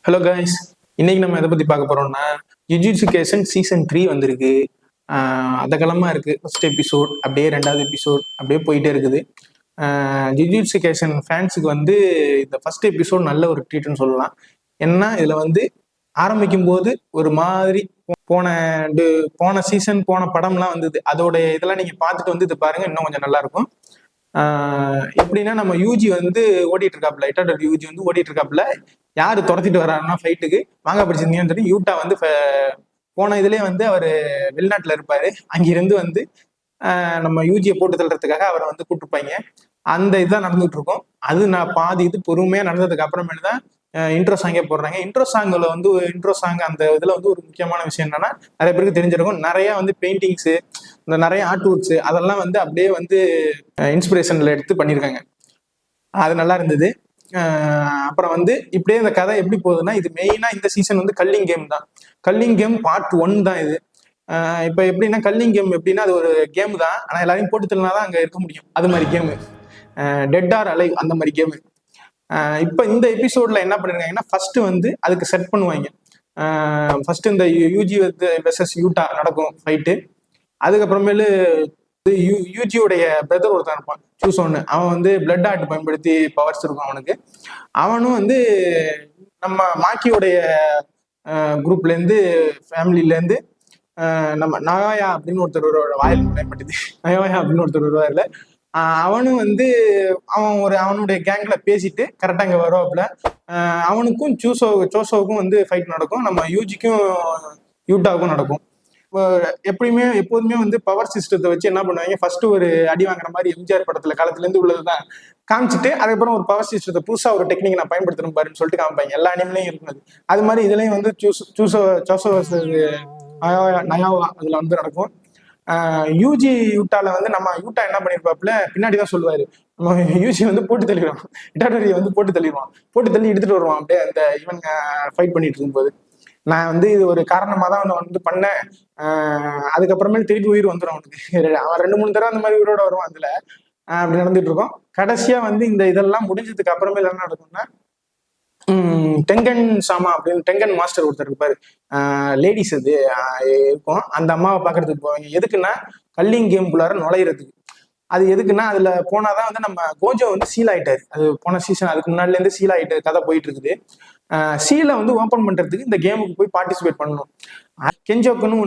Hello guys, இன்னைக்கு நம்ம எதை பத்தி பார்க்க போறோம்னா ஜுஜுட்சு கைசன் சீசன் 3 வந்திருக்கு. அதகலமா இருக்கு. ஃபர்ஸ்ட் எபிசோட் அப்படியே ரெண்டாவது எபிசோட் அப்படியே போயிட்டே இருக்குது. ஜுஜுட்சு கைசன் ஃபேன்ஸுக்கு வந்து இந்த ஃபர்ஸ்ட் எபிசோட் நல்ல ஒரு ட்ரீட்னு சொல்லலாம். ஏன்னா இதுல வந்து ஆரம்பிக்கும் போது ஒரு மாதிரி போன போன சீசன் போன படம்லாம் வந்தது. அதோட இதெல்லாம் நீங்க பார்த்துட்டு வந்து இது பாருங்க, இன்னும் கொஞ்சம் நல்லா இருக்கும். எப்படின்னா நம்ம யூஜி வந்து ஓடிட்டு இருக்காப்ல, எட்டாவது யூஜி வந்து ஓடிட்டு இருக்காப்ல. யாரு துரத்திட்டு வர்றாருன்னா ஃபைட்டுக்கு வாங்க படிச்சிருந்தீங்கன்னு சொல்லி யூட்டா வந்து போன இதுலயே வந்து அவர் வெளிநாட்டுல இருப்பாரு. அங்கிருந்து வந்து நம்ம யூஜியை போட்டு தள்ளுறதுக்காக அவரை வந்து கூப்பிட்டுருப்பாங்க. அந்த இதுதான் நடந்துட்டு இருக்கும். அது நான் பாதி இது பொறுமையா நடந்ததுக்கு அப்புறமேல தான் இன்ட்ரோ சாங்கே போடுறாங்க. இன்ட்ரோ சாங்ல வந்து இன்ட்ரோ சாங் அந்த இதுல வந்து ஒரு முக்கியமான விஷயம் என்னன்னா, நிறைய பேருக்கு தெரிஞ்சிருக்கும், நிறைய வந்து பெயிண்டிங்ஸ், இந்த நிறைய ஆர்ட் ஒர்க்ஸ் அதெல்லாம் வந்து அப்படியே வந்து இன்ஸ்பிரேஷன்ல எடுத்து பண்ணியிருக்காங்க. அது நல்லா இருந்தது. அப்புறம் வந்து இப்படியே இந்த கதை எப்படி போகுதுன்னா, இது மெயினா இந்த சீசன் வந்து கல்லிங் கேம் தான். கல்லிங் கேம் பார்ட் 1 தான் இது. இப்ப எப்படின்னா கல்லிங் கேம் எப்படின்னா அது ஒரு கேம் தான், ஆனா எல்லாரையும் போட்டு தள்ளினாதான் அங்க இருக்க முடியும். அது மாதிரி கேமு, டெட் ஆர் அலைவ் அந்த மாதிரி கேமு. இப்ப இந்த எபிசோட்ல என்ன பண்ணிருக்காங்கன்னா, ஃபர்ஸ்ட் வந்து அதுக்கு செட் பண்ணுவாங்க. ஃபர்ஸ்ட் இந்த யூஜி வெர்சஸ் யூட்டா நடக்கும் ஃபைட்டு. அதுக்கப்புறமேலு யூஜியோடைய பிரதர் ஒருத்தன் இருப்பான், சூஸ் ஒன்னு. அவன் வந்து பிளட் ஆர்ட் பயன்படுத்தி பவர்ஸ் இருக்கும் அவனுக்கு. அவனும் வந்து நம்ம மாக்கியோடைய குரூப்ல இருந்து ஃபேமிலில இருந்து நம்ம நகாயா அப்படின்னு ஒருத்தர் வாயில் பயன்படுத்தி நகாயா அப்படின்னு ஒருத்தர் வருவார்ல, அவனும் வந்து அவனுடைய கேங்ல பேசிட்டு கரெக்டா இங்க வருவாப்புல. அவனுக்கும் சோசோவுக்கும் வந்து ஃபைட் நடக்கும். நம்ம யூஜிக்கும் யூட்டாவுக்கும் நடக்கும். எப்போதுமே வந்து பவர் சிஸ்டத்தை வச்சு என்ன பண்ணுவாங்க, ஃபர்ஸ்ட் ஒரு அடி வாங்குற மாதிரி எம்ஜிஆர் படத்துல காலத்துல இருந்து உள்ளதுதான் காமிச்சிட்டு, அதுக்கப்புறம் ஒரு பவர் சிஸ்டத்தை புதுசா ஒரு டெக்னிக் நான் பயன்படுத்தணும் பாருன்னு சொல்லிட்டு காமிப்பாங்க. எல்லா அனிமலையும் இருக்குது. அது மாதிரி இதுலயும் வந்து நயாவா அதுல வந்து நடக்கும். யூஜி யூட்டால வந்து நம்ம யூட்டா என்ன பண்ணிருப்பாப்புல, பின்னாடிதான் சொல்லுவாரு, நம்ம யூஜி வந்து போட்டு தள்ளிடுவான், இட்டாடோரியை வந்து போட்டு தள்ளி எடுத்துட்டு வருவான் அப்படியே அந்த இவங்க ஃபைட் பண்ணிட்டு இருக்கும்போது. நான் வந்து இது ஒரு காரணமா தான் வந்து பண்ணேன். அதுக்கப்புறமேல் திருப்பி உயிர் வந்துடும் அவனுக்கு. அவன் 2-3 தடவை அந்த மாதிரி உயிரோட வருவான் அதுல. அப்படி நடந்துட்டு இருக்கோம். கடைசியா வந்து இந்த இதெல்லாம் முடிஞ்சதுக்கு அப்புறமேல என்ன நடக்கும்னா, டெங்கன் சாமா அப்படின்னு டெங்கன் மாஸ்டர் ஒருத்தர் இருப்பாரு, லேடிஸ் அது இருக்கும். அந்த அம்மாவை பாக்குறதுக்கு போவாங்க. எதுக்குன்னா கல்லிங் கேம்குள்ளார நுழையிறதுக்கு. அது எதுக்குன்னா அதுல போனாதான் வந்து நம்ம கோஜோ வந்து சீல் ஆயிட்டாரு. அது போன சீசன் அதுக்கு முன்னாடில இருந்து சீல் ஆயிட்டு கதை போயிட்டு இருக்குது. சீலை வந்து ஓபன் பண்றதுக்கு இந்த கேமுக்கு போய் பார்ட்டிசிபேட் பண்ணணும். கெஞ்சோக்குன்னு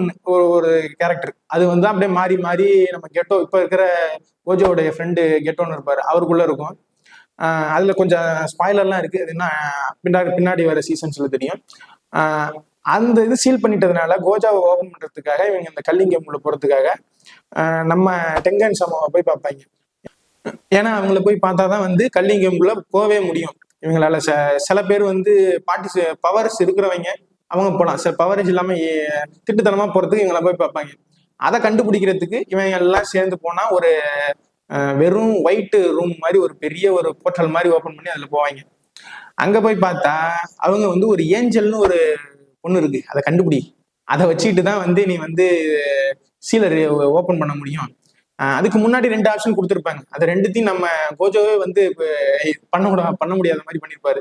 ஒரு கேரக்டர், அது வந்து அப்படியே மாறி மாறி நம்ம கெட்டோ, இப்ப இருக்கிற கோஜோடைய ஃப்ரெண்டு கெட்டோன்னு இருப்பாரு, அவருக்குள்ள இருக்கும். அதுல கொஞ்சம் ஸ்பாய்லர்லாம் இருக்கு, அது என்ன பின்னாடி வர சீசன்ஸ்ல தெரியும். அந்த இது சீல் பண்ணிட்டதுனால கோஜாவை ஓபன் பண்றதுக்காக இவங்க இந்த கல்லிங் கேம்குள்ள போறதுக்காக நம்ம டெங்கன் சமாவை போய் பார்ப்பாங்க. ஏன்னா அவங்கள போய் பார்த்தாதான் வந்து கல்லிங் கேம்குள்ள போகவே முடியும் இவங்களால. சில பேர் வந்து பவர்ஸ் இருக்கிறவங்க அவங்க போகலாம், சில பவரேஜ் இல்லாம திட்டுத்தனமா போறதுக்கு இவங்களை போய் பார்ப்பாங்க. அதை கண்டுபிடிக்கிறதுக்கு இவங்க எல்லாம் சேர்ந்து போனா ஒரு வெறும் ஒயிட் ரூம் மாதிரி ஒரு பெரிய ஒரு போர்ட்டல் மாதிரி ஓபன் பண்ணி அதுல போவாங்க. அங்க போய் பார்த்தா அவங்க வந்து ஒரு ஏஞ்சல்னு ஒரு பொண்ணு இருக்கு, அதை கண்டுபிடி, அதை வச்சுக்கிட்டு தான் வந்து நீ வந்து சீலர் ஓபன் பண்ண முடியும். அதுக்கு முன்னாடி 2 ஆப்ஷன் கொடுத்துருப்பாங்க. அது ரெண்டுத்தையும் நம்ம கோஜோவே வந்து பண்ண முடியாத மாதிரி பண்ணிருப்பாரு.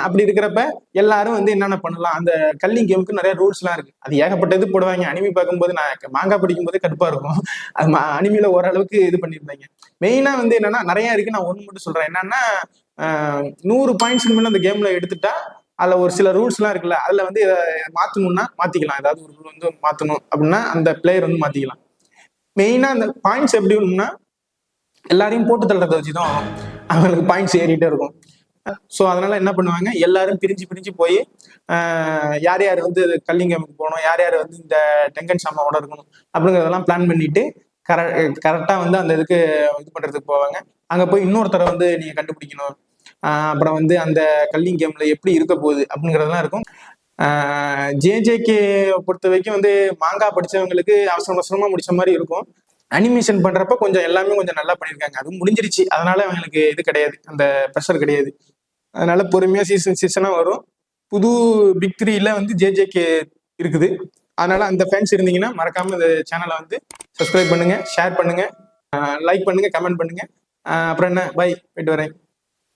அப்படி இருக்கிறப்ப எல்லாரும் வந்து என்னென்ன பண்ணலாம், அந்த கல்லிங் கேமுக்கு நிறைய ரூல்ஸ் எல்லாம் இருக்கு. அது ஏகப்பட்டது போடுவாங்க. அனிமி பார்க்கும்போது நான் மாங்கா படிக்கும் போதே கடுப்பா இருக்கும். அது அனிமியில ஓரளவுக்கு இது பண்ணியிருந்தாங்க. மெயினா வந்து என்னன்னா நிறைய இருக்கு. நான் ஒண்ணு மட்டும் சொல்றேன், என்னன்னா 100 பாயிண்ட்ஸ்க்கு மேல அந்த கேம்ல எடுத்துட்டா அதுல ஒரு சில ரூல்ஸ் எல்லாம் இருக்குல்ல, அதுல வந்து மாத்தணும்னா மாத்திக்கலாம். ஏதாவது ஒரு ரூல் வந்து மாத்தணும் அப்படின்னா அந்த பிளேயர் வந்து மாத்திக்கலாம். மெயினா அந்த பாயிண்ட்ஸ் எப்படி வரும்னா, எல்லாரையும் போட்டு தள்ளுறதை வச்சுதான் அவங்களுக்கு பாயிண்ட்ஸ் ஏறிட்டே இருக்கும். ஸோ அதனால என்ன பண்ணுவாங்க, எல்லாரும் பிரிஞ்சு போய் யார் யார் வந்து கல்லிங் கேமுக்கு போகணும், யார் யார் வந்து இந்த டெங்கன் சாமாவோட இருக்கணும் அப்படிங்கிறதெல்லாம் பிளான் பண்ணிட்டு கரெக்டா வந்து அந்த இதுக்கு இது பண்றதுக்கு போவாங்க. அங்க போய் இன்னொருத்தரை வந்து நீங்க கண்டுபிடிக்கணும். அப்புறம் வந்து அந்த கல்லிங் கேம்ல எப்படி இருக்க போகுது அப்படிங்கிறதெல்லாம் இருக்கும். ஜேஜேகே பொறுத்த வரைக்கும் வந்து மாங்கா படிச்சவங்களுக்கு அவசரமா முடிச்ச மாதிரி இருக்கும். அனிமேஷன் பண்றப்ப கொஞ்சம் எல்லாமே கொஞ்சம் நல்லா பண்ணியிருக்காங்க. அதுவும் முடிஞ்சிருச்சு, அதனால அவங்களுக்கு இது கிடையாது, அந்த ப்ரெஷர் கிடையாது. அதனால பொறுமையா சீசனா வரும். புது பிக் 3ல வந்து ஜேஜேகே இருக்குது. அதனால அந்த ஃபேன்ஸ் இருந்தீங்கன்னா மறக்காம இந்த சேனலை வந்து சப்ஸ்கிரைப் பண்ணுங்க, ஷேர் பண்ணுங்க, லைக் பண்ணுங்க, கமெண்ட் பண்ணுங்க. அப்புறம் என்ன, பை, போயிட்டு வரேன்.